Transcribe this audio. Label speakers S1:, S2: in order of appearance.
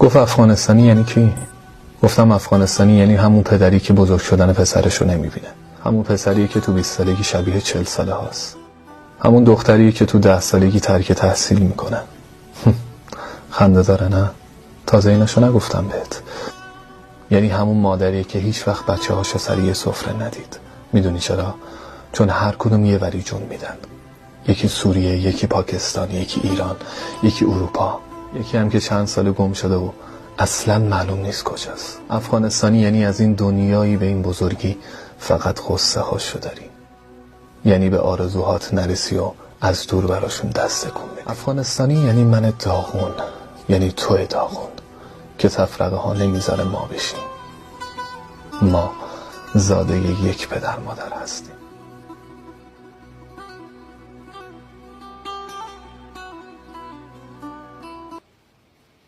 S1: گفت افغانستانی یعنی کی؟ گفتم افغانستانی یعنی همون پدری که بزرگ شدن پسرشو نمیبینه، همون پسری که تو 20 سالگی شبیه 40 ساله هاست، همون دختری که تو 10 سالگی ترک تحصیل میکنه. خنده داره نه؟ تازه ایناشو نگفتم بهت. یعنی همون مادری که هیچ وقت بچه هاشو سر یه سفره ندید. میدونی چرا؟ چون هر کدوم یه وری جون میدن. یکی سوریه، یکی پاکستان، یکی ایران، یکی اروپا، یکی هم که چند سال گم شده و اصلا معلوم نیست کجاست. افغانستانی یعنی از این دنیایی به این بزرگی فقط قصه هاشو داری، یعنی به آرزوهات نرسی و از دور براشون دست تکون میدی. افغانستانی یعنی من داغون، یعنی تو داغون که تفرقه ها نمیذاره ما بشیم. ما زاده یک پدر مادر هستیم.